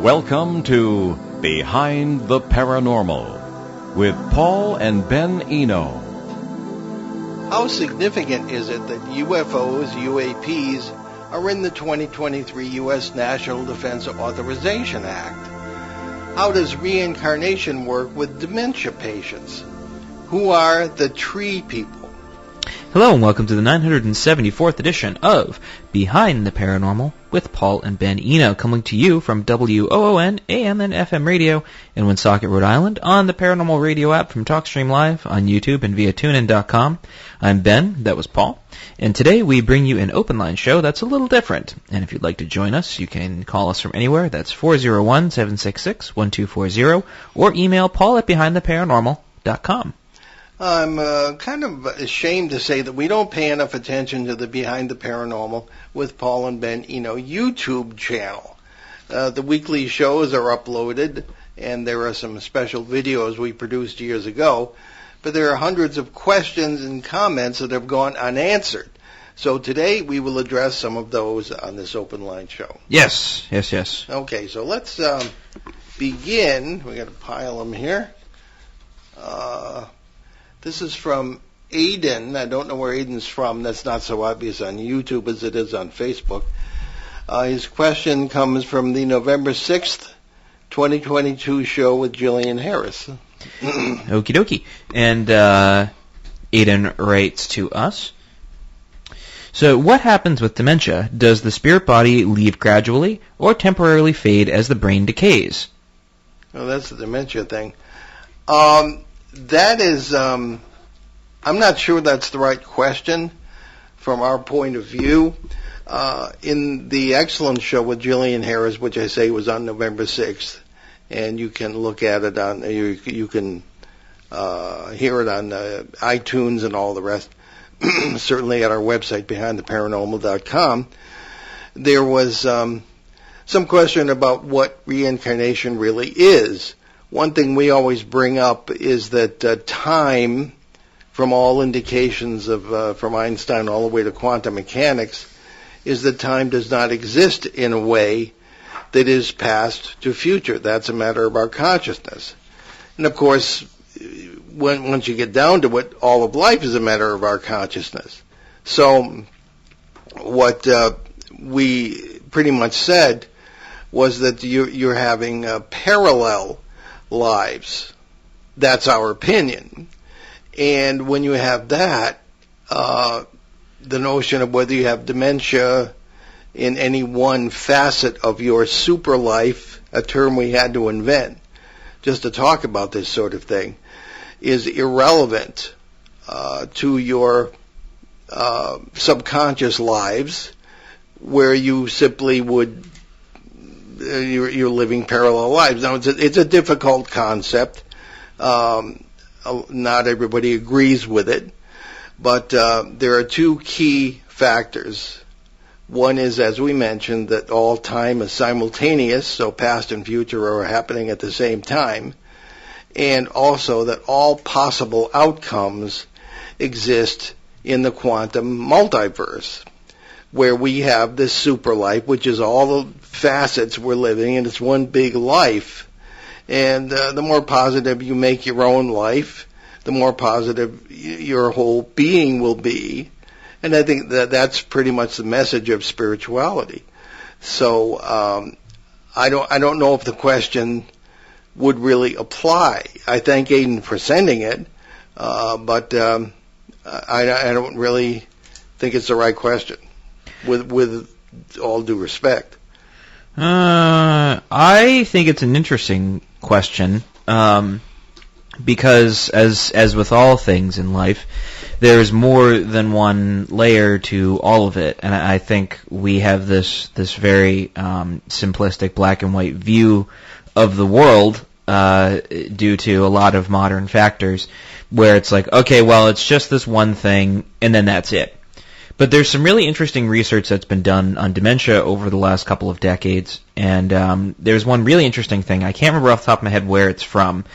Welcome to Behind the Paranormal with Paul and Ben Eno. How significant is it that UFOs, UAPs, are in the 2023 U.S. National Defense Authorization Act? How does reincarnation work with dementia patients? Who are the tree people? Hello and welcome to the 974th edition of Behind the Paranormal with Paul and Ben Eno, coming to you from WOON AM and FM radio in Woonsocket, Rhode Island, on the Paranormal Radio app from TalkStream Live, on YouTube, and via TuneIn.com. I'm Ben, that was Paul, and today we bring you an open line show that's a little different. And if you'd like to join us, you can call us from anywhere. That's 401-766-1240, or email Paul at BehindTheParanormal.com. I'm kind of ashamed to say that we don't pay enough attention to the Behind the Paranormal with Paul and Ben Eno YouTube channel. The weekly shows are uploaded, and there are some special videos we produced years ago, but there are hundreds of questions and comments that have gone unanswered. So today we will address some of those on this open line show. Yes. Okay, so let's begin. We got a pile of them here. This is from Aiden. I don't know where Aiden's from. That's not so obvious on YouTube as it is on Facebook. His question comes from the November 6th, 2022 show with Jillian Harris. Okie dokie. And Aiden writes to us. So what happens with dementia? Does the spirit body leave gradually or temporarily fade as the brain decays? Well, that's the dementia thing. That is, I'm not sure that's the right question from our point of view. In the excellent show with Jillian Harris, which I say was on November 6th, and you can look at it on, you can hear it on iTunes and all the rest, certainly at our website, BehindTheParanormal.com, there was some question about what reincarnation really is. One thing we always bring up is that time, from all indications of from Einstein all the way to quantum mechanics, is that time does not exist in a way that is past to future. That's a matter of our consciousness. And of course, once you get down to it, all of life is a matter of our consciousness. So what we pretty much said was that you're having parallel lives. That's our opinion. And when you have that, the notion of whether you have dementia in any one facet of your super life, a term we had to invent just to talk about this sort of thing, is irrelevant to your subconscious lives, where you simply would you're living parallel lives. Now, it's a difficult concept. Not everybody agrees with it, but there are two key factors. One is, as we mentioned, that all time is simultaneous, so past and future are happening at the same time, and also that all possible outcomes exist in the quantum multiverse, where we have this super life, which is all the facets we're living, and it's one big life. And the more positive you make your own life, the more positive your whole being will be. And I think that's pretty much the message of spirituality. So I don't know if the question would really apply. I thank Aiden for sending it, but I don't really think it's the right question. With all due respect. I think it's an interesting question, because as with all things in life, there's more than one layer to all of it, and I think we have this very simplistic black and white view of the world due to a lot of modern factors, where it's like, okay, well, it's just this one thing, and then that's it. But there's some really interesting research that's been done on dementia over the last couple of decades, and there's one really interesting thing. I can't remember off the top of my head where it's from,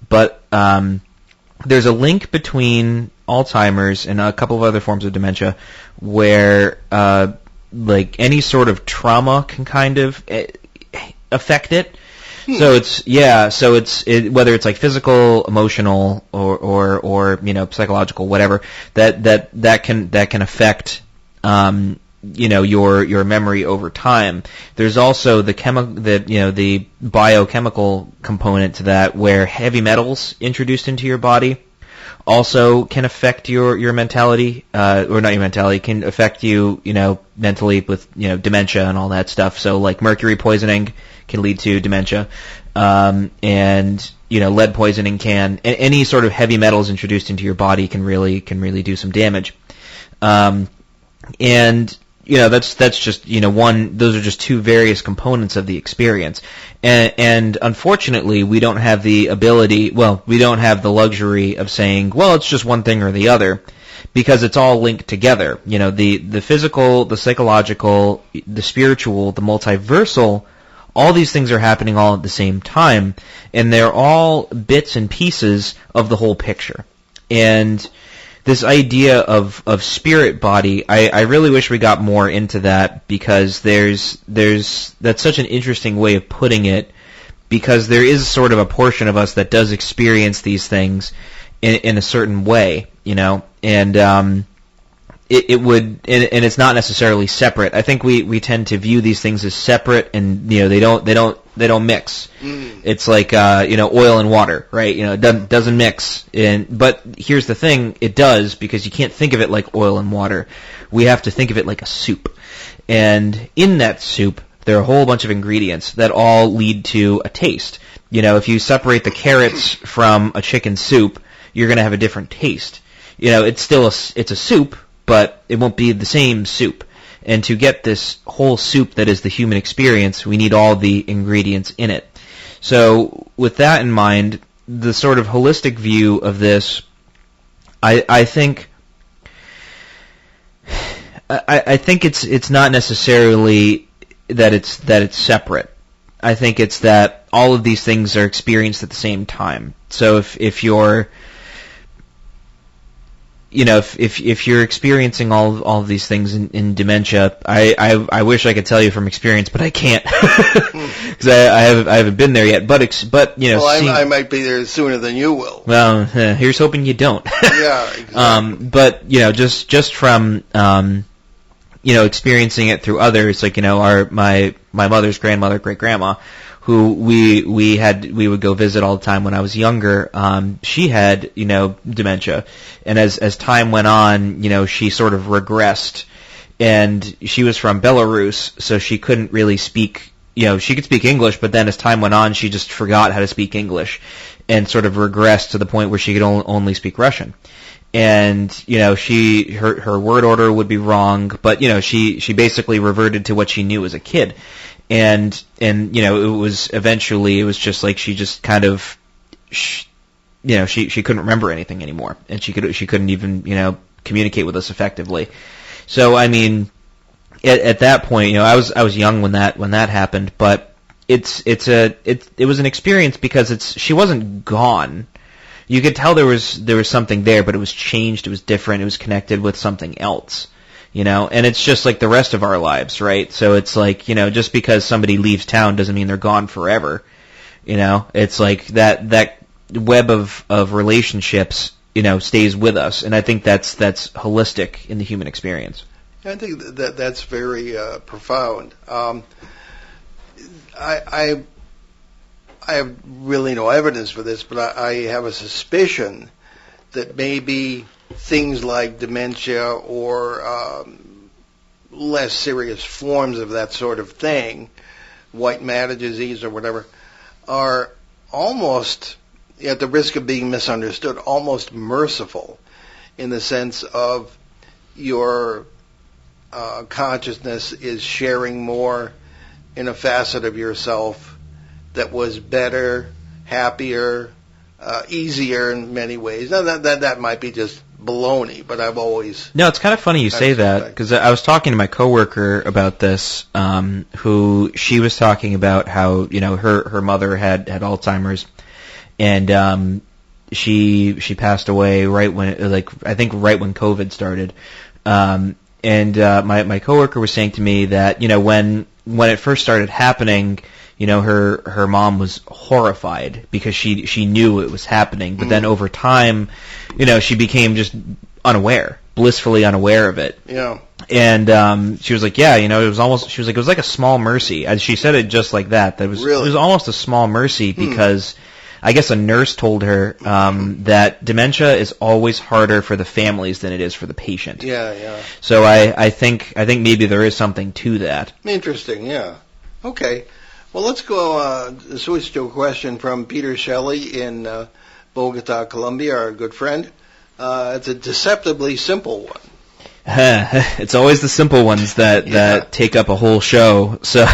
but there's a link between Alzheimer's and a couple of other forms of dementia where like any sort of trauma can kind of affect it. So it's whether it's like physical, emotional, or psychological, whatever, that can affect your memory over time. There's also the biochemical component to that, where heavy metals introduced into your body also can affect your mentality, or not your mentality, can affect you, mentally with, dementia and all that stuff. So like mercury poisoning can lead to dementia, and lead poisoning can. Any sort of heavy metals introduced into your body can really do some damage. And that's just one. Those are just two various components of the experience, and unfortunately, we don't have the ability. Well, we don't have the luxury of saying, well, it's just one thing or the other, because it's all linked together. The physical, the psychological, the spiritual, the multiversal. All these things are happening all at the same time, and they're all bits and pieces of the whole picture. And this idea of spirit body, I really wish we got more into that, because that's such an interesting way of putting it, because there is sort of a portion of us that does experience these things in a certain way, and it would, and it's not necessarily separate. I think we tend to view these things as separate, and they don't mix. It's like oil and water, right? It doesn't mix. But here's the thing: it does, because you can't think of it like oil and water. We have to think of it like a soup, and in that soup there are a whole bunch of ingredients that all lead to a taste. If you separate the carrots from a chicken soup, you're going to have a different taste. It's a soup, but it won't be the same soup. And to get this whole soup that is the human experience, we need all the ingredients in it. So with that in mind, the sort of holistic view of this, I think it's not necessarily that it's separate. I think it's that all of these things are experienced at the same time. So if you're if you're experiencing all of these things in dementia, I wish I could tell you from experience, but I can't, because I haven't been there yet. But I might be there sooner than you will. Well, here's hoping you don't. Yeah, exactly. But just from experiencing it through others, like my mother's grandmother, great grandma, who we would go visit all the time when I was younger. She had, dementia, and as time went on, she sort of regressed, and she was from Belarus, so she couldn't really speak, she could speak English, but then as time went on, she just forgot how to speak English, and sort of regressed to the point where she could only speak Russian. And, her word order would be wrong, but, she basically reverted to what she knew as a kid. And it was just like she just kind of, she couldn't remember anything anymore, and she couldn't even, communicate with us effectively. So, I mean, at that point, I was young when that happened, but it was an experience, because she wasn't gone. You could tell there was something there, but it was changed, it was different, it was connected with something else. And it's just like the rest of our lives, right? So it's like, just because somebody leaves town doesn't mean they're gone forever. It's like that web of relationships, stays with us. And I think that's holistic in the human experience. I think that's very profound. I have really no evidence for this, but I have a suspicion that maybe things like dementia or less serious forms of that sort of thing, white matter disease or whatever, are almost, at the risk of being misunderstood, almost merciful, in the sense of your consciousness is sharing more in a facet of yourself that was better, happier, easier in many ways. Now that might be just baloney, but I've always... No, it's kind of funny you say that, because I was talking to my coworker about this, who she was talking about how, her mother had Alzheimer's, and she passed away right when COVID started. And my coworker was saying to me that, when it first started happening, her mom was horrified because she knew it was happening, but then over time, she became just unaware, blissfully unaware of it. Yeah. And she was like, yeah, it was almost, she was like, it was like a small mercy. And she said it just like that. It was almost a small mercy because I guess a nurse told her that dementia is always harder for the families than it is for the patient. Yeah. So I think maybe there is something to that. Interesting, yeah. Okay. Well, let's go switch to a question from Peter Shelley in Bogota, Colombia, our good friend. It's a deceptively simple one. It's always the simple ones that take up a whole show. So,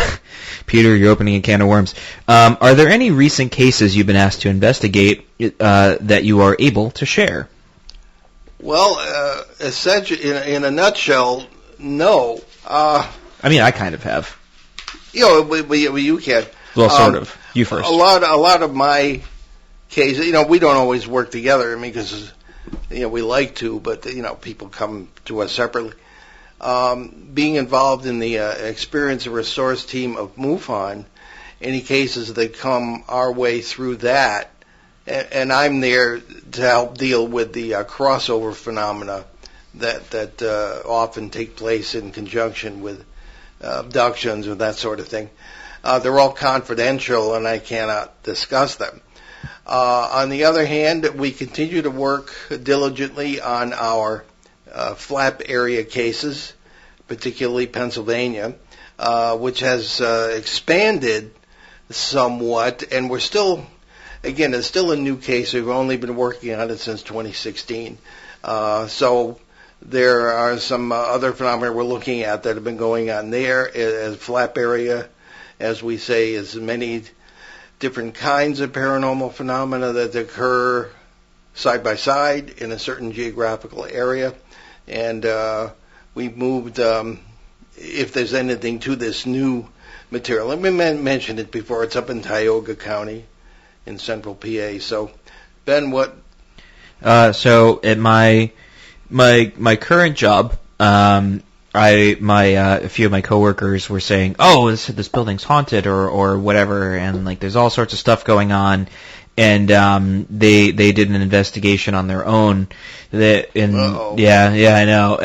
Peter, you're opening a can of worms. Are there any recent cases you've been asked to investigate that you are able to share? Well, essentially, in a nutshell, no. I mean, I kind of have. You can. Well, sort of. You first. A lot of my cases, we don't always work together. I mean, because we like to, but people come to us separately. Being involved in the experience and resource team of MUFON, any cases that come our way through that, and I'm there to help deal with the crossover phenomena that often take place in conjunction with abductions or that sort of thing. They're all confidential, and I cannot discuss them. On the other hand, we continue to work diligently on our flap area cases, particularly Pennsylvania, which has expanded somewhat, and we're still, again, it's still a new case. We've only been working on it since 2016. So there are some other phenomena we're looking at that have been going on there. As flap area, as we say, is many different kinds of paranormal phenomena that occur side by side in a certain geographical area. And we've moved, if there's anything to this new material, let me mention it before, it's up in Tioga County in central PA. So, Ben, what? So at my current job, a few of my coworkers were saying, "Oh, this building's haunted," or whatever, and like there's all sorts of stuff going on, and they did an investigation on their own. I know.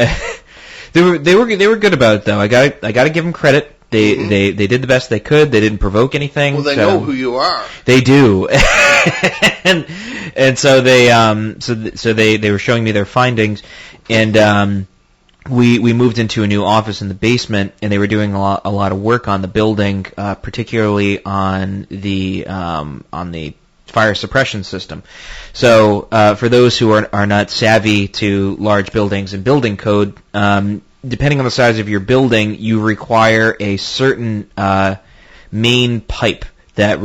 they were good about it though. I got to give them credit. They did the best they could. They didn't provoke anything. Well, they know who you are. They do, and so they they were showing me their findings, and we moved into a new office in the basement, and they were doing a lot of work on the building, particularly on the fire suppression system. So for those who are not savvy to large buildings and building code, depending on the size of your building, you require a certain main pipe that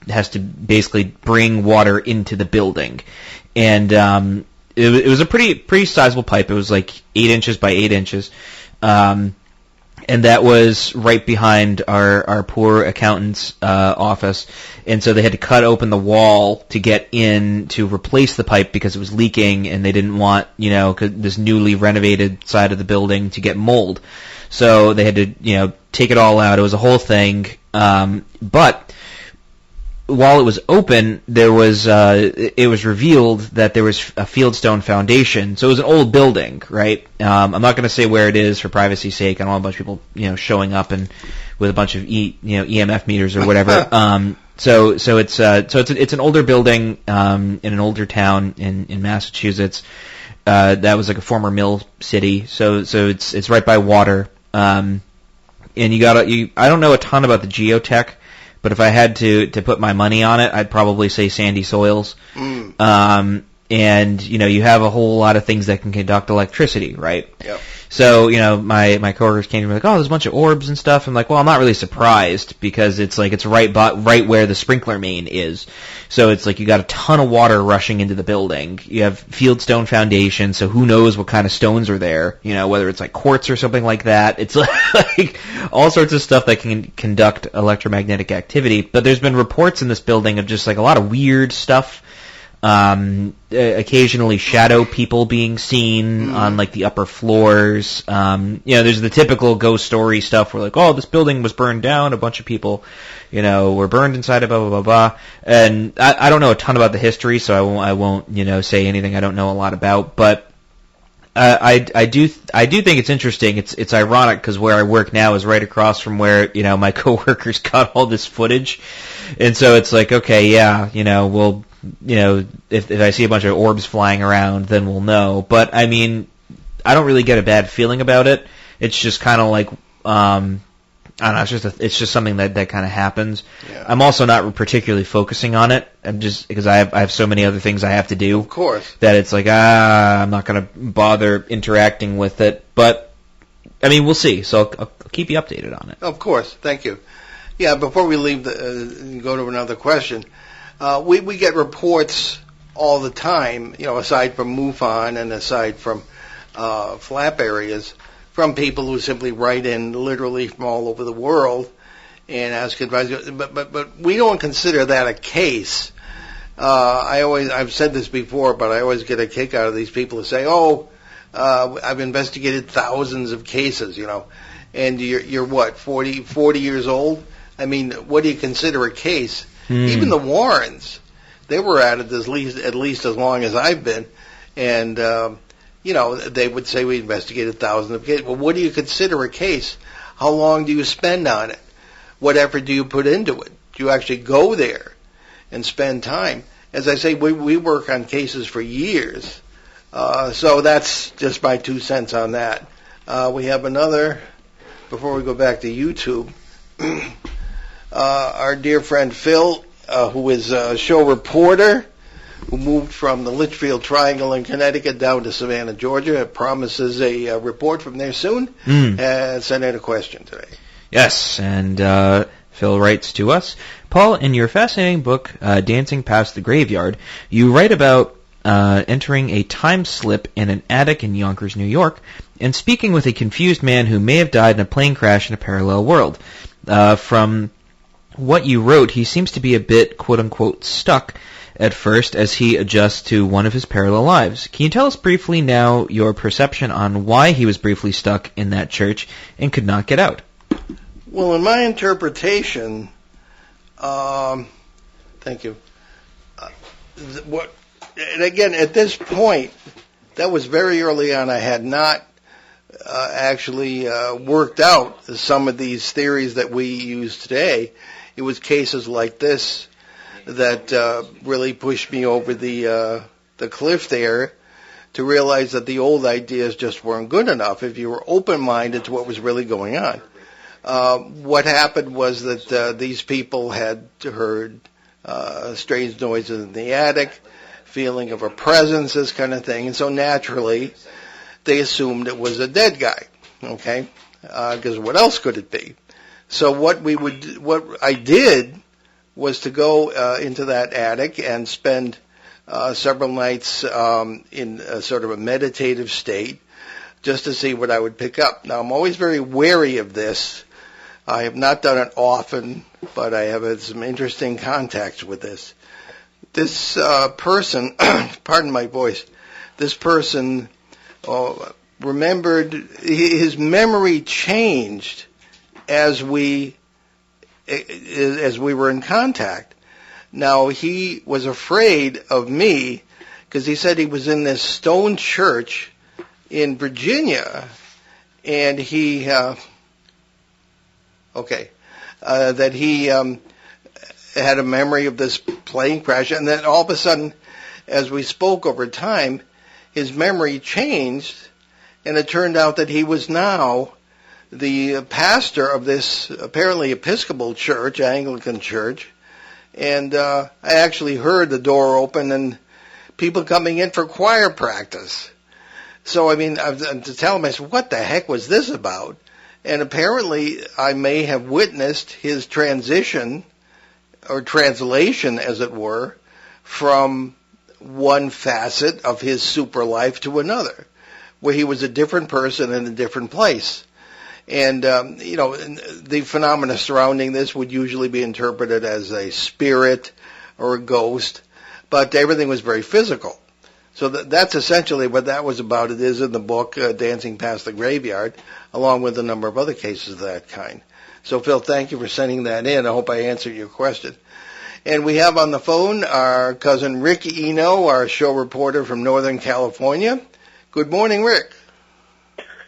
has to basically bring water into the building, and it was a pretty sizable pipe. It was like 8 inches by 8 inches, and that was right behind our poor accountant's office. And so they had to cut open the wall to get in to replace the pipe because it was leaking, and they didn't want this newly renovated side of the building to get mold. So they had to take it all out. It was a whole thing, but while it was open, there was it was revealed that there was a fieldstone foundation. So it was an old building, right? I'm not going to say where it is for privacy's sake. I don't want a bunch of people, showing up and with a bunch of EMF meters or whatever. So it's an older building in an older town in Massachusetts. That was like a former mill city. So it's right by water. And I don't know a ton about the geotech. But if I had to put my money on it, I'd probably say sandy soils. And you have a whole lot of things that can conduct electricity, right? Yep. So my coworkers came to me like, "Oh, there's a bunch of orbs and stuff." I'm like, "Well, I'm not really surprised because it's right where the sprinkler main is." So it's like you got a ton of water rushing into the building. You have fieldstone foundation, so who knows what kind of stones are there? Whether it's like quartz or something like that. It's like all sorts of stuff that can conduct electromagnetic activity. But there's been reports in this building of just like a lot of weird stuff. occasionally shadow people being seen on like the upper floors. There's the typical ghost story stuff where like, oh, this building was burned down, a bunch of people, were burned inside of blah blah blah blah. And I don't know a ton about the history, so I won't say anything I don't know a lot about, but. I do think it's interesting. It's ironic because where I work now is right across from where my coworkers got all this footage, and so it's like, okay, yeah, we'll if I see a bunch of orbs flying around, then we'll know. But I mean, I don't really get a bad feeling about it. It's just kind of like I don't know. It's just something that kind of happens. Yeah. I'm also not particularly focusing on it. I'm just because I have so many other things I have to do. Of course. That it's like I'm not going to bother interacting with it. But I mean, we'll see. So I'll keep you updated on it. Of course. Thank you. Yeah. Before we leave and go to another question, we get reports all the time. Aside from MUFON and aside from flap areas. From people who simply write in literally from all over the world and ask advice, but we don't consider that a case. I've said this before, but I always get a kick out of these people who say, "Oh, I've investigated thousands of cases," and you're what 40 years old. I mean, what do you consider a case? Even the Warrens, they were at it at least as long as I've been, and. They would say we investigated thousands of cases. Well, what do you consider a case? How long do you spend on it? What effort do you put into it? Do you actually go there and spend time? As I say, we work on cases for years. So that's just my 2 cents on that. We have another, before we go back to YouTube, our dear friend Phil, who is a show reporter, who moved from the Litchfield Triangle in Connecticut down to Savannah, Georgia. It promises a report from there soon. And sent in a question today. Yes, and Phil writes to us, Paul, in your fascinating book, Dancing Past the Graveyard, you write about entering a time slip in an attic in Yonkers, New York, and speaking with a confused man who may have died in a plane crash in a parallel world. From what you wrote, he seems to be a bit, quote-unquote, stuck at first as he adjusts to one of his parallel lives. Can you tell us briefly now your perception on why he was briefly stuck in that church and could not get out? Well, in my interpretation, thank you. And again, at this point, that was very early on. I had not actually worked out some of these theories that we use today. It was cases like this that really pushed me over the cliff there to realize that the old ideas just weren't good enough if you were open-minded to what was really going on. What happened was that these people had heard strange noises in the attic, feeling of a presence, this kind of thing, and so naturally they assumed it was a dead guy, okay? Because what else could it be? So what I did was to go into that attic and spend several nights in a sort of a meditative state just to see what I would pick up. Now, I'm always very wary of this. I have not done it often, but I have had some interesting contacts with this. This person, pardon my voice, this person remembered, his memory changed as we were in contact. Now, he was afraid of me because he said he was in this stone church in Virginia, and he, that he had a memory of this plane crash, and then all of a sudden, as we spoke over time, his memory changed, and it turned out that he was now the pastor of this apparently Episcopal church, Anglican church, and I actually heard the door open and people coming in for choir practice. So, I mean, to tell him, I said, what the heck was this about? And apparently I may have witnessed his transition, or translation, as it were, from one facet of his super life to another, where he was a different person in a different place. And, the phenomena surrounding this would usually be interpreted as a spirit or a ghost. but everything was very physical. So that's essentially what that was about. It is in the book, Dancing Past the Graveyard, along with a number of other cases of that kind. So, Phil, thank you for sending that in. I hope I answered your question. And we have on the phone our cousin Rick Eno, our show reporter from Northern California. Good morning, Rick.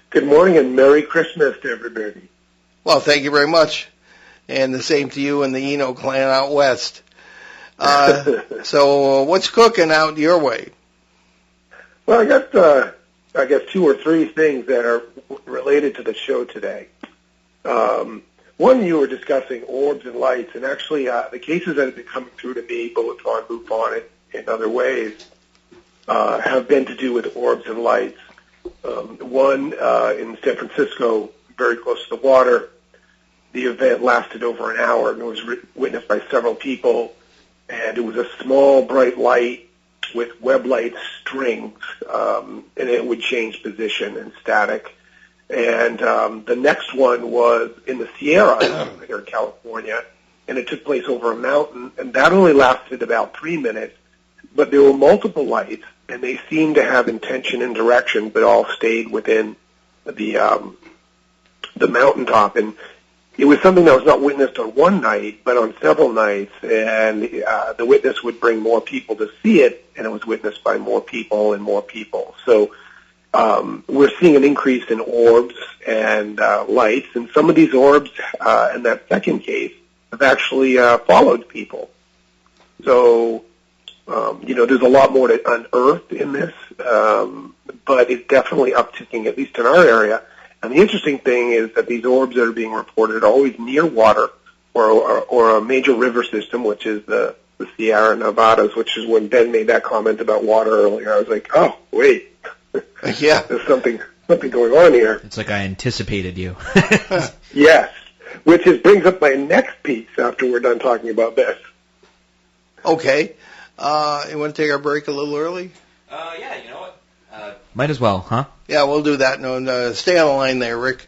Good morning and Merry Christmas to everybody. Well, thank you very much. And the same to you and the Eno clan out west. So what's cooking out your way? Well, I guess 2 or 3 things that are related to the show today. One, you were discussing orbs and lights, and actually the cases that have been coming through to me, both on MUFON and in other ways, have been to do with orbs and lights. One in San Francisco, very close to the water. The event lasted over an hour, and it was witnessed by several people. And it was a small, bright light with web light strings, and it would change position and static. And the next one was in the Sierra here in California, and it took place over a mountain, and that only lasted about 3 minutes. But there were multiple lights, and they seemed to have intention and direction, but all stayed within the mountaintop. And it was something that was not witnessed on one night, but on several nights, and the witness would bring more people to see it, and it was witnessed by more people and more people. So we're seeing an increase in orbs and lights, and some of these orbs in that second case have actually followed people. So, there's a lot more to unearth in this, but it's definitely upticking, at least in our area. And the interesting thing is that these orbs that are being reported are always near water or a major river system, which is the Sierra Nevadas, which is when Ben made that comment about water earlier. I was like, oh, wait. Yeah. There's something going on here. It's like I anticipated you. Yes. Which brings up my next piece after we're done talking about this. Okay. You want to take our break a little early? Yeah, you know what? Might as well, huh? Yeah, we'll do that. No, stay on the line there, Rick.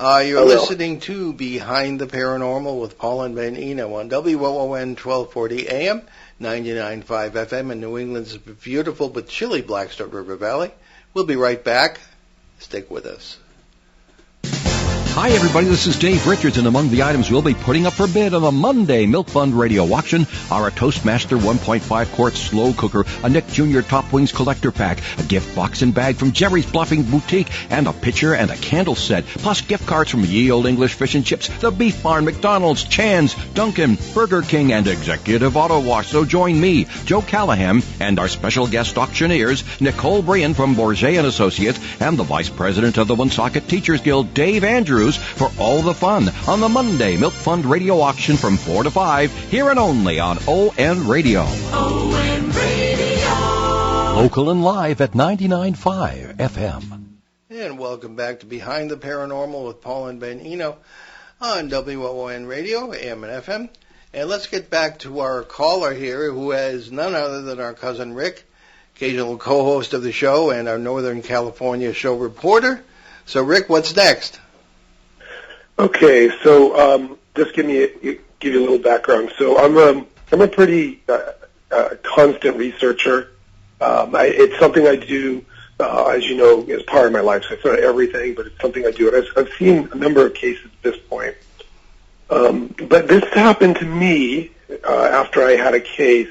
You're listening to Behind the Paranormal with Paul and Ben Eno on WOON 1240 AM, 99.5 FM in New England's beautiful but chilly Blackstone River Valley. We'll be right back. Stick with us. Hi, everybody. This is Dave Richards, and among the items we'll be putting up for bid on the Monday Milk Fund Radio Auction are a Toastmaster 1.5 quart slow cooker, a Nick Jr. Top Wings collector pack, a gift box and bag from Jerry's Bluffing Boutique, and a pitcher and a candle set, plus gift cards from Ye Old English Fish and Chips, The Beef Barn, McDonald's, Chan's, Dunkin', Burger King, and Executive Auto Wash. So join me, Joe Callahan, and our special guest auctioneers, Nicole Brian from Bourget & Associates, and the Vice President of the Woonsocket Teachers Guild, Dave Andrews, for all the fun on the Monday Milk Fund Radio Auction from 4 to 5, here and only on ON Radio. ON Radio. Local and live at 99.5 FM. And welcome back to Behind the Paranormal with Paul and Ben Eno on WOON Radio, AM and FM. And let's get back to our caller here, who is none other than our cousin Rick, occasional co-host of the show and our Northern California show reporter. So, Rick, what's next? Okay, so just give you a little background. So I'm a pretty constant researcher. It's something I do, as you know, as part of my life. So it's not everything, but it's something I do. And I've seen a number of cases at this point. But this happened to me after I had a case.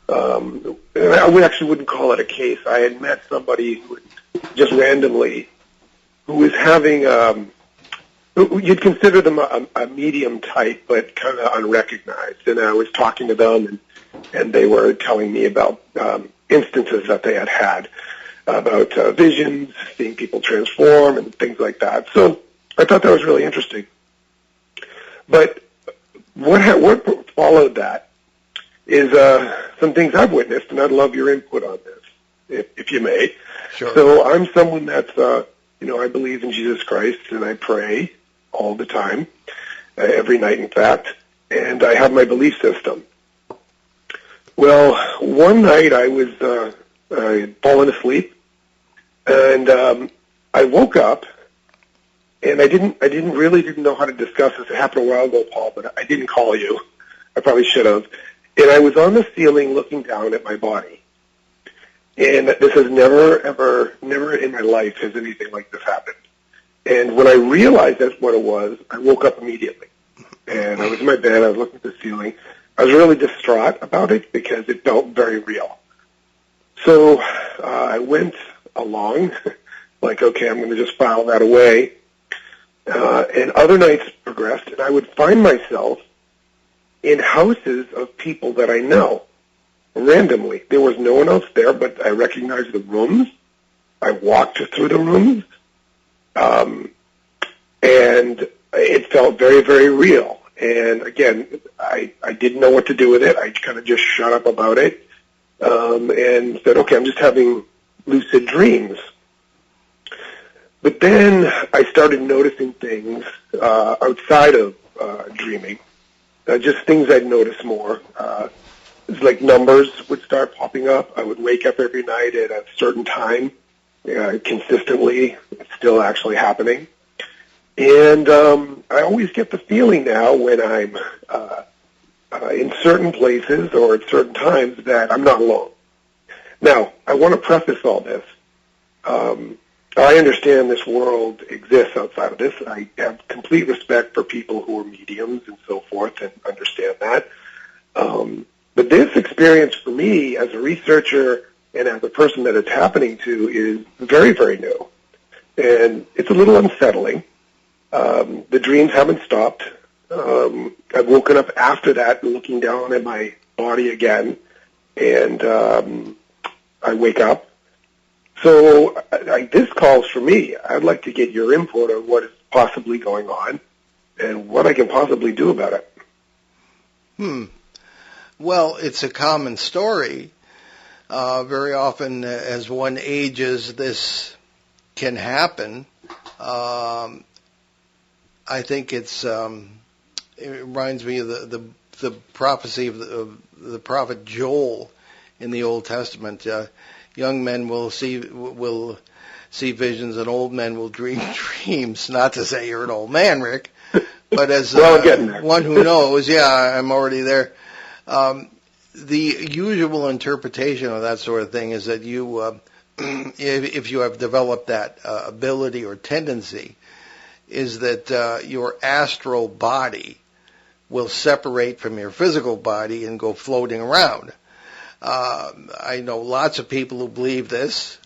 I actually wouldn't call it a case. I had met somebody who just randomly who was having you'd consider them a medium type, but kind of unrecognized. And I was talking to them, and they were telling me about instances that they had had about visions, seeing people transform, and things like that. So I thought that was really interesting. But what followed that is some things I've witnessed, and I'd love your input on this, if you may. Sure. So I'm someone that's, I believe in Jesus Christ, and I pray all the time, every night, in fact, and I have my belief system. Well, one night I had fallen asleep, and I woke up, and I didn't really know how to discuss this. It happened a while ago, Paul, but I didn't call you. I probably should have. And I was on the ceiling looking down at my body. And this has never in my life has anything like this happened. And when I realized that's what it was, I woke up immediately. And I was in my bed, I was looking at the ceiling. I was really distraught about it because it felt very real. So I went along, like, okay, I'm going to just file that away. And other nights progressed, and I would find myself in houses of people that I know, randomly. There was no one else there, but I recognized the rooms. I walked through the rooms, and it felt very, very real. And again, I didn't know what to do with it. I kind of just shut up about it and said, okay, I'm just having lucid dreams. But then I started noticing things outside of dreaming, just things I'd notice more. It's like numbers would start popping up. I would wake up every night at a certain time, consistently. It's still actually happening. And I always get the feeling now when I'm in certain places or at certain times that I'm not alone. Now, I want to preface all this. I understand this world exists outside of this. I have complete respect for people who are mediums and so forth and understand that. But this experience for me as a researcher and as a person that it's happening to is very, very new. And it's a little unsettling. The dreams haven't stopped. I've woken up after that looking down at my body again, and I wake up. So this calls for me. I'd like to get your input on what is possibly going on and what I can possibly do about it. Well, it's a common story. Very often as one ages, this can happen. I think it reminds me of the prophecy of the prophet Joel in the Old Testament. Young men will see visions, and old men will dream dreams. Not to say you're an old man, Rick, but as one who knows, I'm already there. The usual interpretation of that sort of thing is that you, if you have developed that ability or tendency, is that your astral body will separate from your physical body and go floating around. I know lots of people who believe this.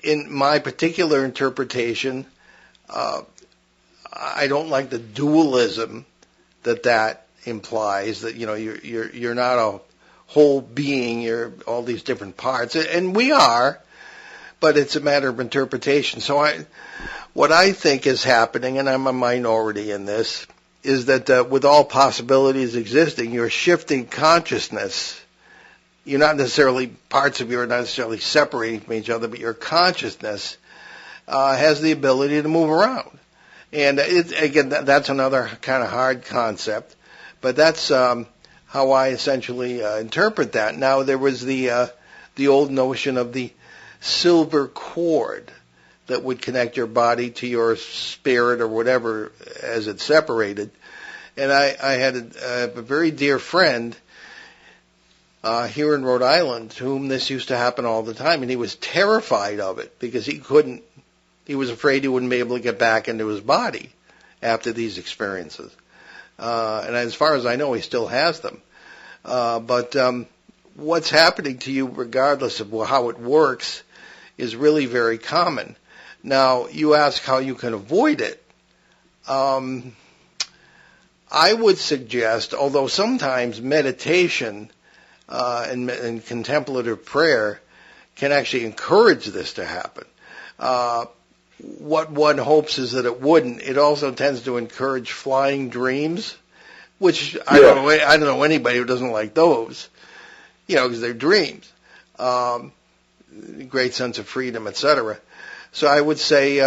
In my particular interpretation, I don't like the dualism that implies, that you're not a whole being, you're all these different parts, and we are, but it's a matter of interpretation. So what I think is happening, and I'm a minority in this, is that with all possibilities existing, you're shifting consciousness. You're not necessarily, parts of you are not necessarily separating from each other, but your consciousness has the ability to move around. And again, that's another kind of hard concept, but that's how I essentially interpret that. Now, there was the old notion of the silver cord that would connect your body to your spirit or whatever as it's separated. And I had a very dear friend here in Rhode Island to whom this used to happen all the time, and he was terrified of it because he was afraid he wouldn't be able to get back into his body after these experiences. And as far as I know, he still has them. But what's happening to you, regardless of how it works, is really very common. Now, you ask how you can avoid it. I would suggest, although sometimes meditation and contemplative prayer can actually encourage this to happen. What one hopes is that it wouldn't. It also tends to encourage flying dreams, which I don't know anybody who doesn't like those, because they're dreams. Great sense of freedom, etc. So I would say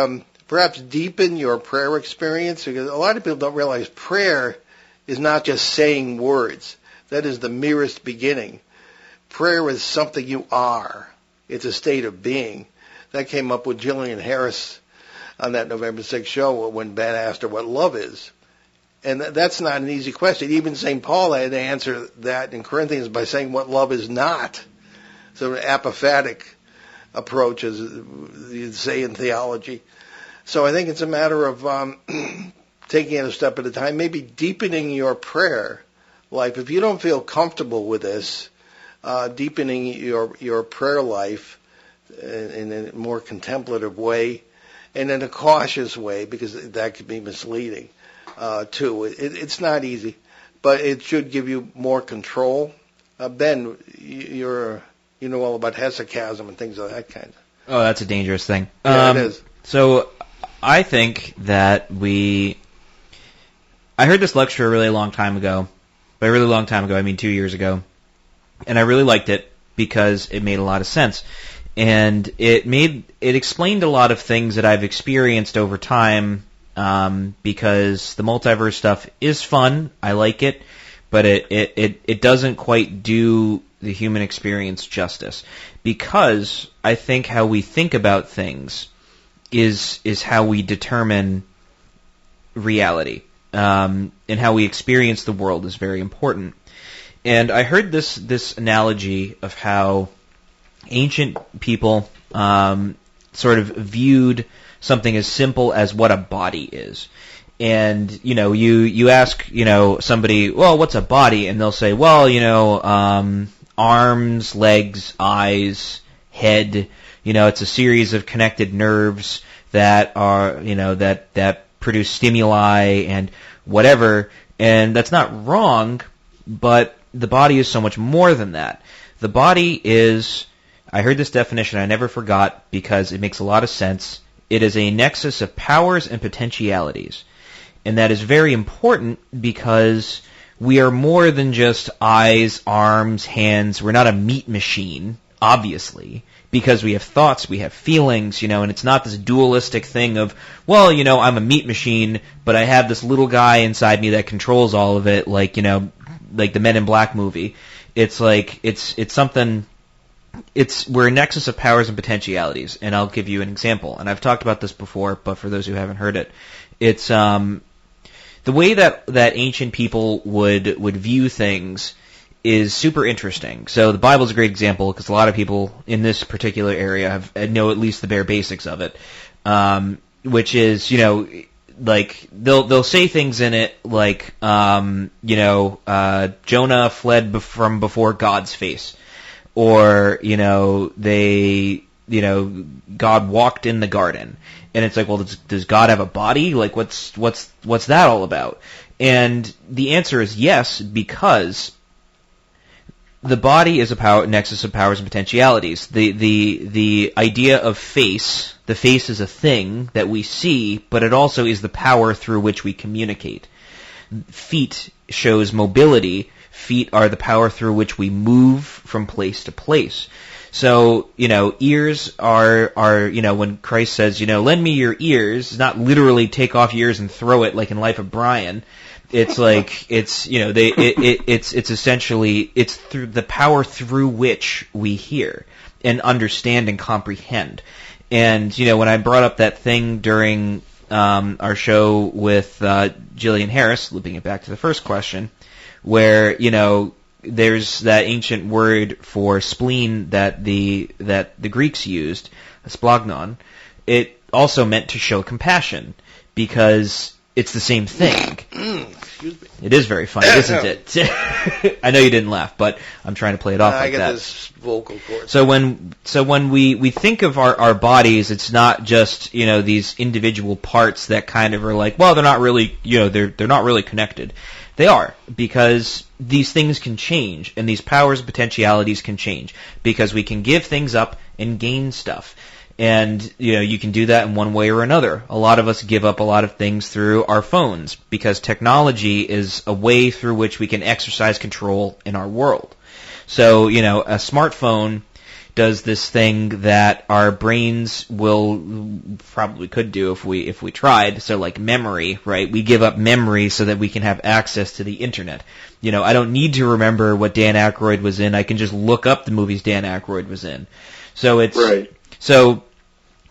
perhaps deepen your prayer experience, because a lot of people don't realize prayer is not just saying words. That is the merest beginning. Prayer is something you are. It's a state of being. That came up with Jillian Harris on that November 6th show when Ben asked her what love is. And that's not an easy question. Even St. Paul had to answer that in Corinthians by saying what love is not. So an apophatic approach, as you'd say in theology. So I think it's a matter of taking it a step at a time, maybe deepening your prayer life. If you don't feel comfortable with this, deepening your prayer life in a more contemplative way and in a cautious way, because that could be misleading too. It's not easy, but it should give you more control. Ben, you know all about hesychasm and things of that kind. Oh, that's a dangerous thing. Yeah, it is. So I think that I heard this lecture a really long time ago. By a really long time ago, I mean 2 years ago. And I really liked it because it made a lot of sense. And it explained a lot of things that I've experienced over time, because the multiverse stuff is fun. I like it, but it doesn't quite do the human experience justice, because I think how we think about things is how we determine reality, and how we experience the world is very important. And I heard this analogy of how ancient people sort of viewed something as simple as what a body is. And, you ask, somebody, well, what's a body? And they'll say, well, arms, legs, eyes, head, it's a series of connected nerves that are, that produce stimuli and whatever. And that's not wrong, but the body is so much more than that. The body is, I heard this definition, I never forgot because it makes a lot of sense. It is a nexus of powers and potentialities. And that is very important because we are more than just eyes, arms, hands. We're not a meat machine, obviously, because we have thoughts, we have feelings, and it's not this dualistic thing of, well, I'm a meat machine, but I have this little guy inside me that controls all of it, like the Men in Black movie. It's like, it's something, we're a nexus of powers and potentialities, and I'll give you an example. And I've talked about this before, but for those who haven't heard it, it's, the way that ancient people would view things is super interesting. So the Bible's a great example because a lot of people in this particular area know at least the bare basics of it, which is, like they'll say things in it like, Jonah fled from before God's face, or God walked in the garden. And it's like, well, does God have a body? Like, what's that all about? And the answer is yes, because the body is a nexus of powers and potentialities. The idea of face, the face is a thing that we see, but it also is the power through which we communicate. Feet shows mobility. Feet are the power through which we move from place to place. So, ears are, when Christ says, lend me your ears, it's not literally take off your ears and throw it like in Life of Brian. It's like, it's essentially, it's through the power through which we hear and understand and comprehend. And, when I brought up that thing during, our show with, Jillian Harris, looping it back to the first question, where, there's that ancient word for spleen that the Greeks used, splagnon. It also meant to show compassion because it's the same thing. Excuse me. It is very funny, isn't it? I know you didn't laugh, but I'm trying to play it off like that. I got this vocal cord. So when we think of our bodies, it's not just these individual parts that kind of are like, well, they're not really they're not really connected. They are, because these things can change, and these powers and potentialities can change, because we can give things up and gain stuff. And, you can do that in one way or another. A lot of us give up a lot of things through our phones, because technology is a way through which we can exercise control in our world. So, a smartphone does this thing that our brains probably could do if we tried. So like memory, right? We give up memory so that we can have access to the internet. I don't need to remember what Dan Aykroyd was in. I can just look up the movies Dan Aykroyd was in. So it's right. So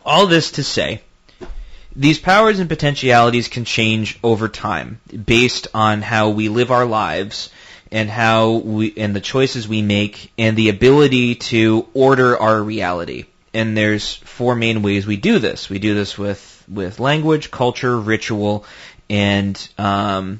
all this to say, these powers and potentialities can change over time based on how we live our lives and and the choices we make and the ability to order our reality. And there's 4 main ways we do this. We do this with language, culture, ritual, and art,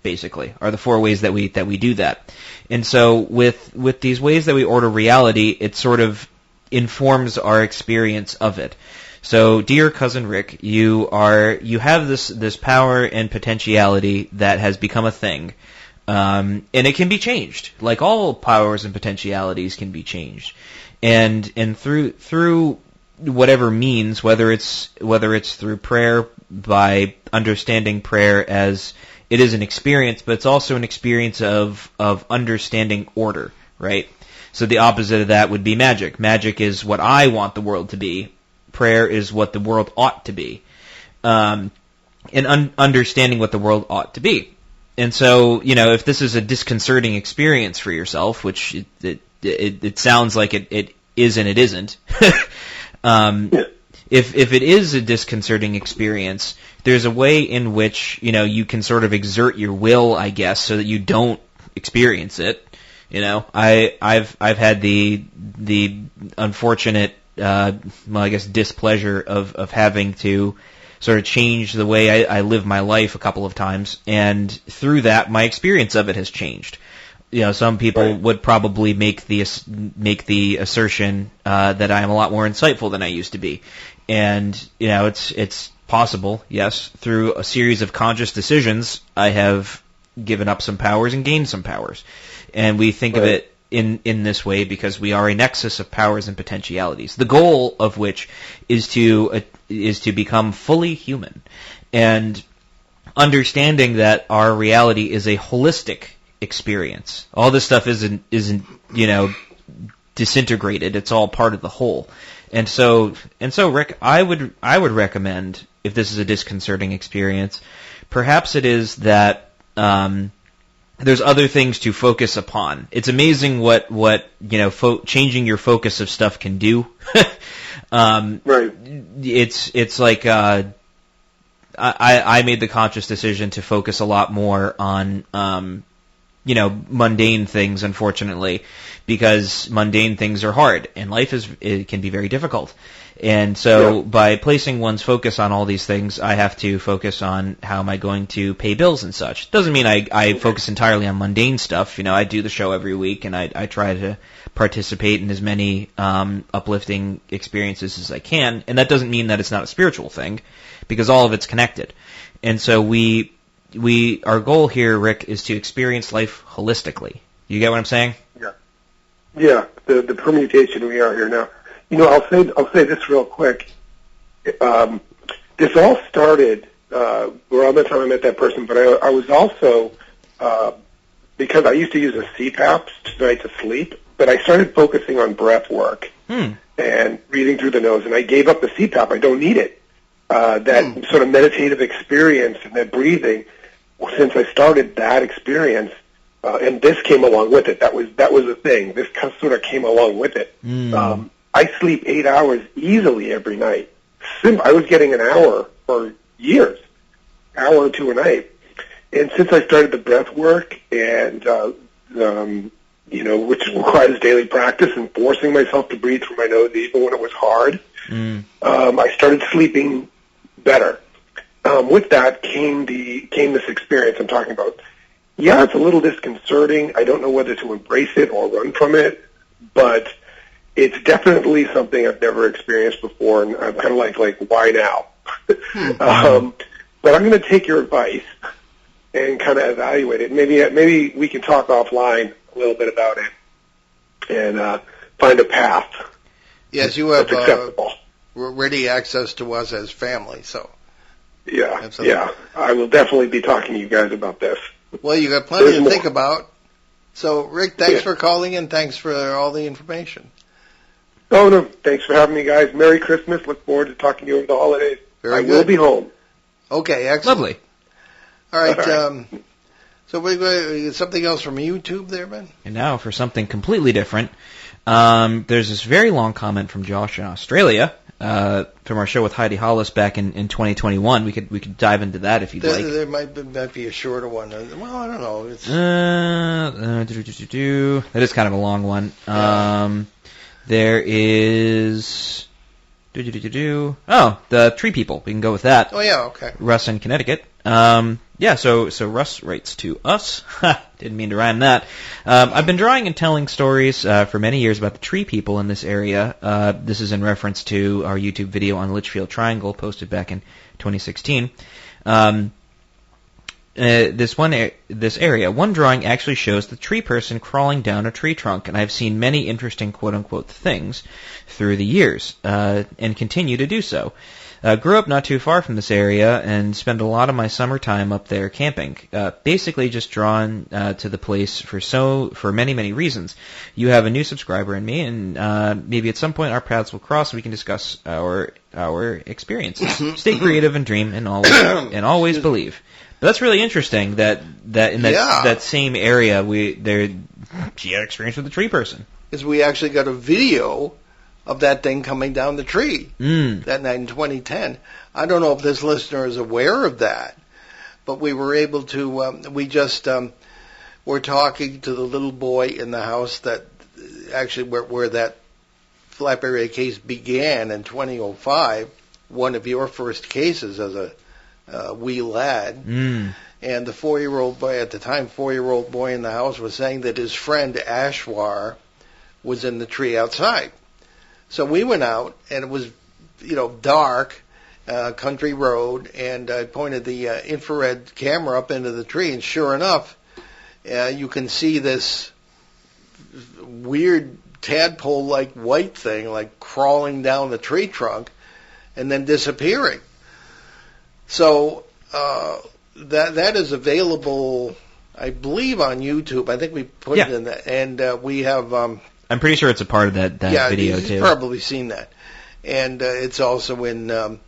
basically, are the 4 ways that we do that. And so with these ways that we order reality, it sort of informs our experience of it. So, dear cousin Rick, you have this power and potentiality that has become a thing, and it can be changed, like all powers and potentialities can be changed, and through whatever means, whether it's through prayer, by understanding prayer as it is an experience, but it's also an experience of understanding order, right? So the opposite of that would be magic. Magic is what I want the world to be. Prayer is what the world ought to be. And understanding what the world ought to be. And so, if this is a disconcerting experience for yourself, which it sounds like it is and it isn't, if it is a disconcerting experience, there's a way in which, you can sort of exert your will, I guess, so that you don't experience it. I've had the unfortunate, displeasure of having to sort of change the way I live my life a couple of times, and through that, my experience of it has changed. Some people would probably make the assertion that I am a lot more insightful than I used to be, and it's possible, yes, through a series of conscious decisions, I have given up some powers and gained some powers. And we think of it in this way because we are a nexus of powers and potentialities. The goal of which is to become fully human, and understanding that our reality is a holistic experience. All this stuff isn't disintegrated. It's all part of the whole. And so Rick, I would recommend, if this is a disconcerting experience, perhaps it is that there's other things to focus upon. It's amazing what changing your focus of stuff can do. Right. It's like I made the conscious decision to focus a lot more on mundane things, unfortunately, because mundane things are hard and it can be very difficult. And so by placing one's focus on all these things, I have to focus on how am I going to pay bills and such. Doesn't mean I focus entirely on mundane stuff. I do the show every week, and I try to participate in as many uplifting experiences as I can. And that doesn't mean that it's not a spiritual thing, because all of it's connected. And so our goal here, Rick, is to experience life holistically. You get what I'm saying? Yeah. The permutation we are here now. I'll say this real quick. This all started around the time I met that person, but I was also because I used to use a CPAP tonight to sleep, but I started focusing on breath work and breathing through the nose, and I gave up the CPAP. I don't need it. That sort of meditative experience and that breathing. Since I started that experience, and this came along with it. That was the thing. This sort of came along with it. I sleep 8 hours easily every night. I was getting an hour for years, hour or two a night. And since I started the breath work and, which requires daily practice and forcing myself to breathe through my nose even when it was hard, I started sleeping better. With that came this experience I'm talking about. Yeah, it's a little disconcerting. I don't know whether to embrace it or run from it, but it's definitely something I've never experienced before, and I'm kind of like, why now? But I'm going to take your advice and kind of evaluate it. Maybe we can talk offline a little bit about it and find a path. Yes, you have acceptable. Ready access to us as family, so. Yeah, absolutely. Yeah. I will definitely be talking to you guys about this. Well, you got plenty to think about. So, Rick, thanks for calling and thanks for all the information. Oh, no. Thanks for having me, guys. Merry Christmas. Look forward to talking to you over the holidays. Very good. I will be home. Okay, excellent. Lovely. All right. So we got something else from YouTube there, Ben? And now for something completely different. There's this very long comment from Josh in Australia. from our show with Heidi Hollis back in 2021. We could dive into that if you'd like. There might be a shorter one. Well, I don't know. It's that is kind of a long one. There is the Tree People. We can go with that. Oh yeah, okay. Russ in Connecticut. So Russ writes to us. Didn't mean to rhyme that. I've been drawing and telling stories for many years about the tree people in this area. This is in reference to our YouTube video on the Litchfield Triangle posted back in 2016. This area, one drawing actually shows the tree person crawling down a tree trunk, and I've seen many interesting quote-unquote things through the years, and continue to do so. Grew up not too far from this area and spend a lot of my summertime up there camping. Basically just drawn to the place for many, many reasons. You have a new subscriber in me, and maybe at some point our paths will cross and we can discuss our experiences. Stay creative and dream and always believe. But that's really interesting that in that same area she had experience with the tree person. Because we actually got a video of that thing coming down the tree that night in 2010. I don't know if this listener is aware of that, but we were able to, were talking to the little boy in the house that actually where that flap area case began in 2005, one of your first cases as a wee lad. And the 4-year-old boy, at the time, 4-year-old boy in the house was saying that his friend Ashwar was in the tree outside. So we went out, and it was, dark, country road, and I pointed the infrared camera up into the tree, and sure enough, you can see this weird tadpole-like white thing, like crawling down the tree trunk, and then disappearing. So that is available, I believe, on YouTube. I think we put it in that, and we have. I'm pretty sure it's a part of that video too. You've probably seen that, and it's also in the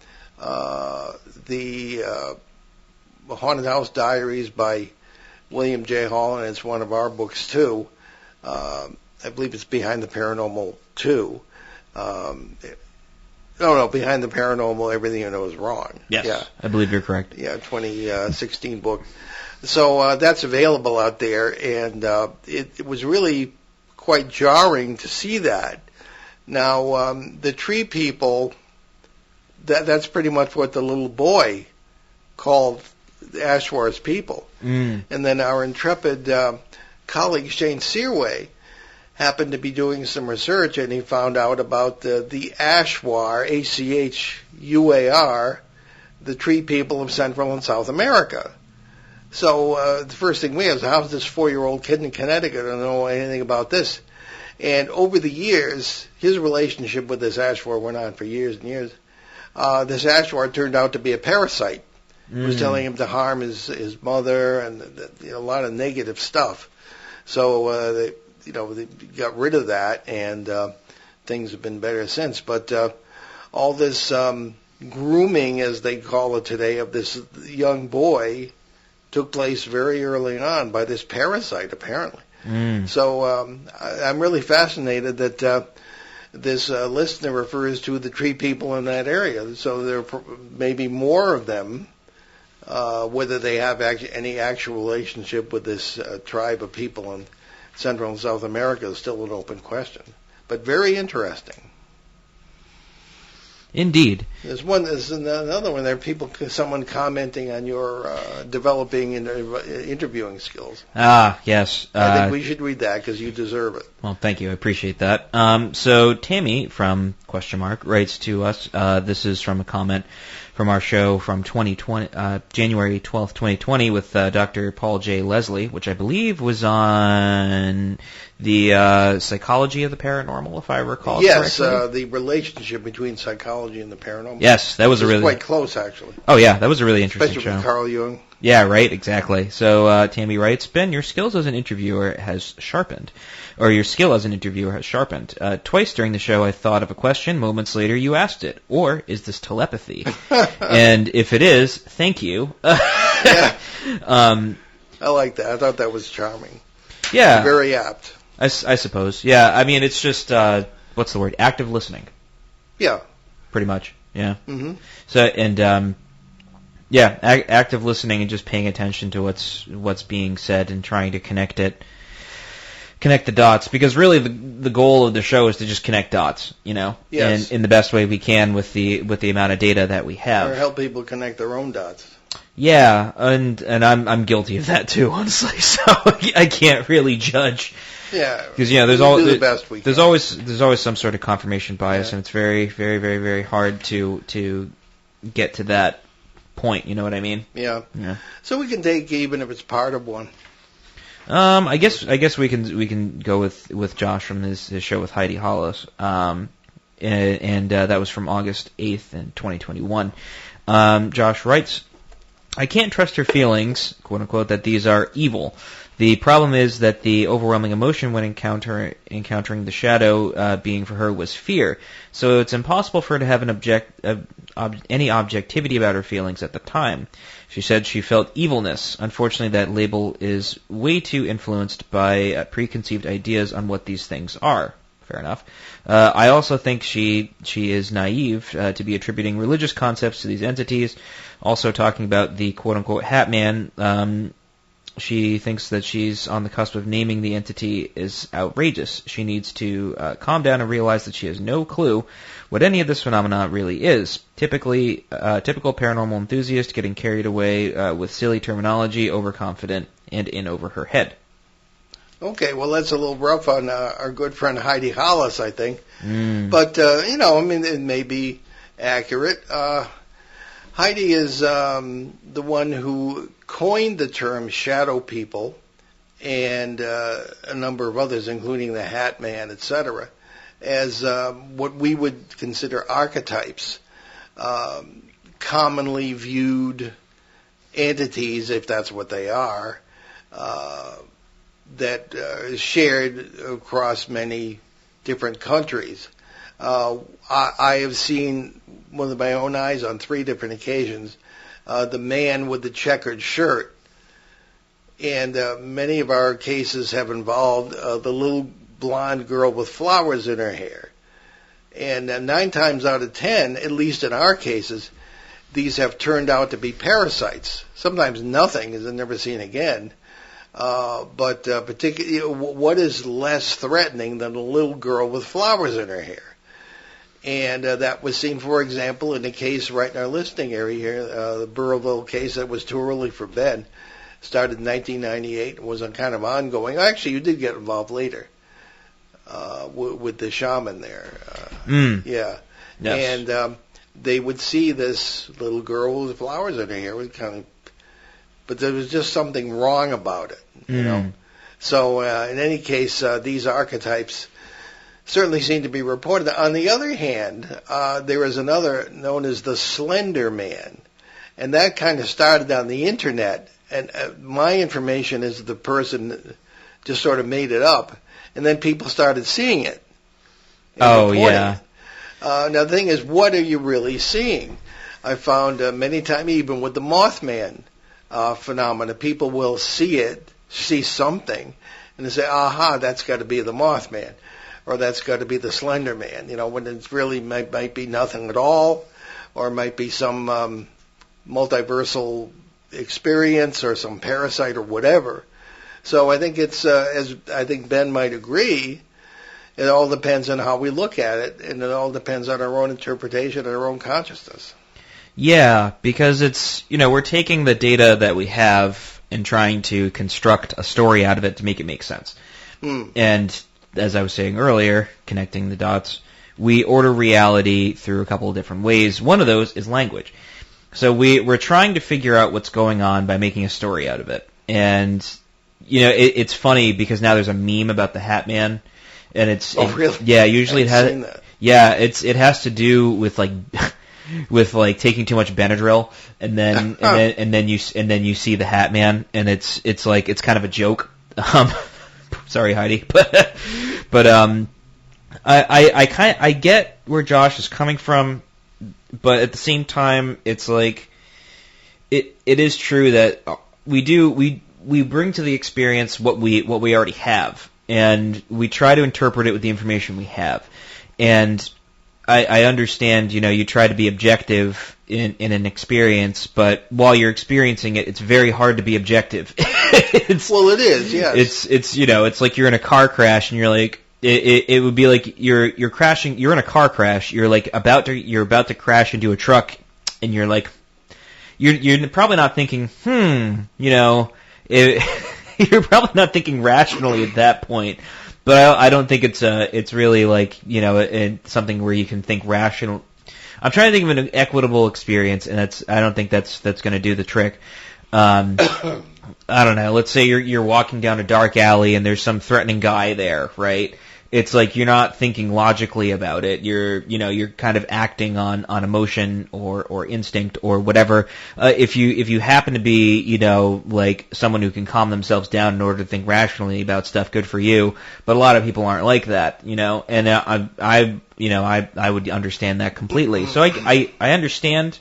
Haunted House Diaries by William J. Hall, and it's one of our books too. I believe it's Behind the Paranormal 2. Behind the Paranormal, Everything You Know Is Wrong. Yes, yeah. I believe you're correct. Yeah, 2016 book. So that's available out there, and it was really quite jarring to see that. Now, the tree people, that's pretty much what the little boy called Ashwar's people. And then our intrepid colleague, Shane Searway, happened to be doing some research, and he found out about the Ashwar, Achuar, the tree people of Central and South America. So the first thing we have is, how's this 4-year-old kid in Connecticut don't know anything about this? And over the years, his relationship with this Ashwar went on for years and years. This Ashwar turned out to be a parasite. He was telling him to harm his mother and a lot of negative stuff. So they got rid of that, and things have been better since. But all this grooming, as they call it today, of this young boy took place very early on by this parasite, apparently. So I'm really fascinated that this listener refers to the tree people in that area. So there may be more of them. Whether they have any actual relationship with this tribe of people in Central and South America is still an open question. But very interesting. Indeed. There's another one there. Someone commenting on your developing interviewing skills. Yes. I think we should read that because you deserve it. Well, thank you. I appreciate that. So Tammy from ? Writes to us. This is from a comment from our show from January 12th, 2020 with Dr. Paul J. Leslie, which I believe was on the psychology of the paranormal, if I recall correctly. Yes, the relationship between psychology and the paranormal. Yes, that was quite close, actually. Oh, yeah, that was a really interesting Especially show. with Carl Jung. Yeah, right, exactly. So Tammy writes, Ben, your skills as an interviewer has sharpened. Or your skill as an interviewer has sharpened. Twice during the show I thought of a question, moments later you asked it. Or, is this telepathy? And if it is, thank you. Yeah. I like that. I thought that was charming. Yeah. Very apt. I suppose. Yeah, I mean, it's just, what's the word? Active listening. Yeah. pretty much. Yeah. Mm-hmm. So and yeah, active listening and just paying attention to what's being said and trying to connect the dots, because really the goal of the show is to just connect dots, Yes. in the best way we can with the amount of data that we have. Or help people connect their own dots. Yeah, and I'm guilty of that too, honestly. So I can't really judge. Yeah, because we do the best we can. There's always some sort of confirmation bias, and it's very, very, very, very hard to get to that point. You know what I mean? Yeah. So we can take even if it's part of one. I guess we can go with Josh from his show with Heidi Hollis. And that was from August 8th in 2021. Josh writes, I can't trust her feelings, quote unquote, that these are evil. The problem is that the overwhelming emotion when encountering the shadow being for her was fear. So it's impossible for her to have any objectivity about her feelings at the time. She said she felt evilness. Unfortunately, that label is way too influenced by preconceived ideas on what these things are. Fair enough. I also think she is naive to be attributing religious concepts to these entities. Also talking about the quote-unquote Hat Man, she thinks that she's on the cusp of naming the entity is outrageous. She needs to calm down and realize that she has no clue what any of this phenomena really is. Typical paranormal enthusiast getting carried away with silly terminology, overconfident, and in over her head. Okay, well, that's a little rough on our good friend Heidi Hollis, I think. But, it may be accurate. Heidi is the one who coined the term shadow people, and a number of others, including the Hat Man, etc., as what we would consider archetypes, commonly viewed entities, if that's what they are, that is shared across many different countries. I have seen with my own eyes on 3 different occasions the man with the checkered shirt, and many of our cases have involved the little blonde girl with flowers in her hair. And 9 times out of 10, at least in our cases, these have turned out to be parasites. Sometimes nothing is never seen again. But particularly, what is less threatening than a little girl with flowers in her hair? And that was seen, for example, in a case right in our listing area here, the Burrillville case that was too early for bed. Started in 1998 and was kind of ongoing. Actually, you did get involved later with the shaman there. Yeah. Yes. And they would see this little girl with flowers in her hair. But there was just something wrong about it, you know. So in any case, these archetypes certainly seem to be reported. On the other hand, there is another known as the Slender Man, and that kind of started on the internet. And my information is the person just sort of made it up, and then people started seeing it. Oh, yeah. Now the thing is, what are you really seeing? I found many times, even with the Mothman phenomena, people will see something, and they say, aha, that's got to be the Mothman, or that's got to be the Slender Man, when it's really might be nothing at all, or it might be some multiversal experience or some parasite or whatever. So I think it's, as I think Ben might agree, it all depends on how we look at it, and it all depends on our own interpretation and our own consciousness. Yeah, because it's, we're taking the data that we have and trying to construct a story out of it to make it make sense. And as I was saying earlier, connecting the dots, we order reality through a couple of different ways. One of those is language. So we're trying to figure out what's going on by making a story out of it. And, it's funny because now there's a meme about the Hat Man. And it's... Oh, really? Yeah, usually it has... Yeah, it has to do with, taking too much Benadryl, and then you see the Hat Man, and it's kind of a joke. Sorry, Heidi, but I get where Josh is coming from, but at the same time, it's like it is true that we bring to the experience what we already have, and we try to interpret it with the information we have, and I understand, you try to be objective in an experience, but while you're experiencing it, it's very hard to be objective. It is, yes. It's like you're in a car crash and you're like, it would be like you're crashing, you're in a car crash, you're about to crash into a truck, and you're like, you're probably not thinking, you're probably not thinking rationally at that point. But I don't think it's really like, something where you can think rational. I'm trying to think of an equitable experience, and I don't think that's going to do the trick. I don't know. Let's say you're walking down a dark alley and there's some threatening guy there, right? It's like you're not thinking logically about it. You're kind of acting on emotion or instinct or whatever. If you happen to be, like someone who can calm themselves down in order to think rationally about stuff, good for you. But a lot of people aren't like that, and I would understand that completely. So I understand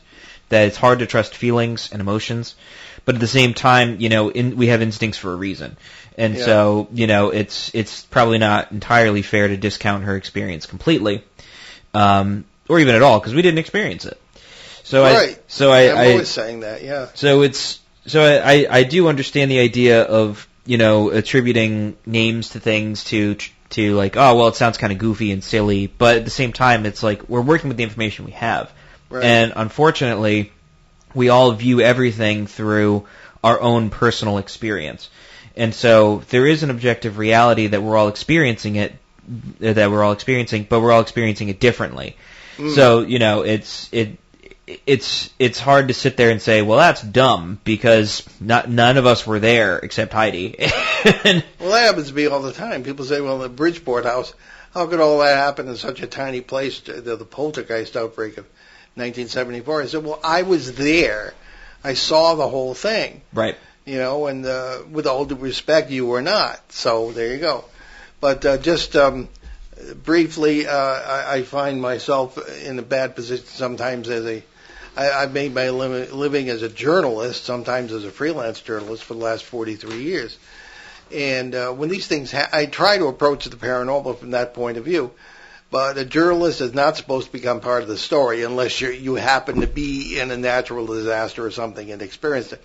that it's hard to trust feelings and emotions, but at the same time, we have instincts for a reason. And so, it's probably not entirely fair to discount her experience completely, or even at all, because we didn't experience it. So right. I'm always saying that, yeah. I do understand the idea of, attributing names to things to like, oh, well, it sounds kind of goofy and silly, but at the same time, it's like we're working with the information we have. Right. And unfortunately, we all view everything through our own personal experience. And so there is an objective reality that we're all experiencing but we're all experiencing it differently. So, it's hard to sit there and say, well, that's dumb, because none of us were there except Heidi. Well, that happens to me all the time. People say, well, the Bridgeport house, how could all that happen in such a tiny place, the poltergeist outbreak of 1974? I said, well, I was there. I saw the whole thing. Right. And with all due respect, you were not. So there you go. But just briefly, I find myself in a bad position sometimes I've made my living as a journalist, sometimes as a freelance journalist for the last 43 years. And when these things I try to approach the paranormal from that point of view. But a journalist is not supposed to become part of the story unless you happen to be in a natural disaster or something and experienced it.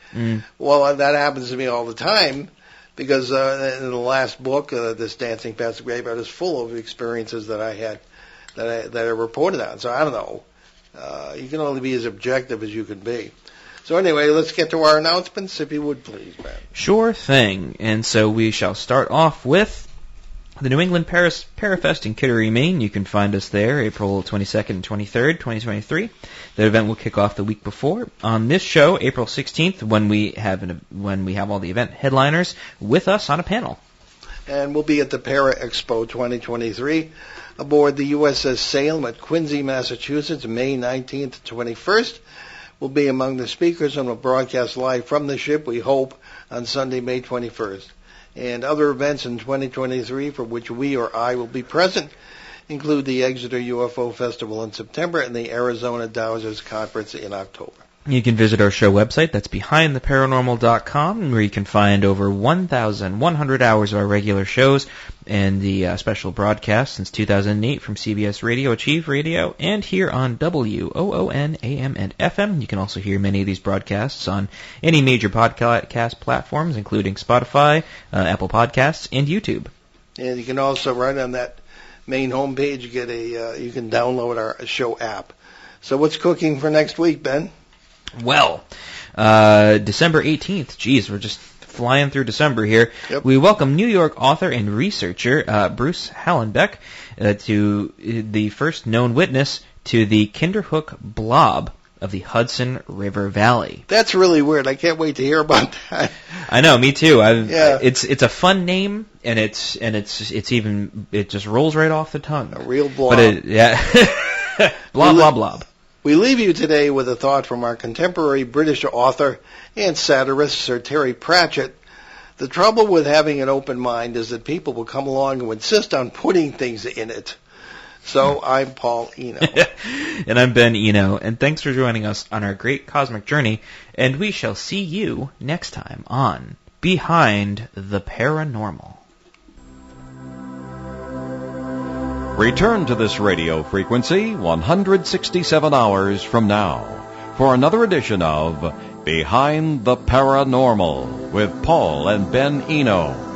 Well, that happens to me all the time because in the last book, this Dancing Past the Graveyard, is full of experiences that I had that I reported on. So I don't know. You can only be as objective as you can be. So anyway, let's get to our announcements, if you would please, Ben. Sure thing. And so we shall start off with the New England Parafest in Kittery, Maine. You can find us there April 22nd and 23rd, 2023. The event will kick off the week before. On this show, April 16th, when we have all the event headliners with us on a panel. And we'll be at the Para Expo 2023 aboard the USS Salem at Quincy, Massachusetts, May 19th to 21st. We'll be among the speakers and will broadcast live from the ship, we hope, on Sunday, May 21st. And other events in 2023 for which we or I will be present include the Exeter UFO Festival in September and the Arizona Dowsers Conference in October. You can visit our show website, that's BehindTheParanormal.com, where you can find over 1,100 hours of our regular shows and the special broadcast since 2008 from CBS Radio, Achieve Radio, and here on WOON AM and FM. You can also hear many of these broadcasts on any major podcast platforms, including Spotify, Apple Podcasts, and YouTube. And you can also, right on that main homepage, you can download our show app. So what's cooking for next week, Ben? Well, December 18th, geez, we're just flying through December here. Yep. We welcome New York author and researcher Bruce Hallenbeck to the first known witness to the Kinderhook Blob of the Hudson River Valley. That's really weird. I can't wait to hear about that. I know, me too. Yeah. It's a fun name, and it just rolls right off the tongue. A real blob. But blob. We leave you today with a thought from our contemporary British author and satirist, Sir Terry Pratchett. The trouble with having an open mind is that people will come along and insist on putting things in it. So I'm Paul Eno. And I'm Ben Eno. And thanks for joining us on our great cosmic journey. And we shall see you next time on Behind the Paranormal. Return to this radio frequency 167 hours from now for another edition of Behind the Paranormal with Paul and Ben Eno.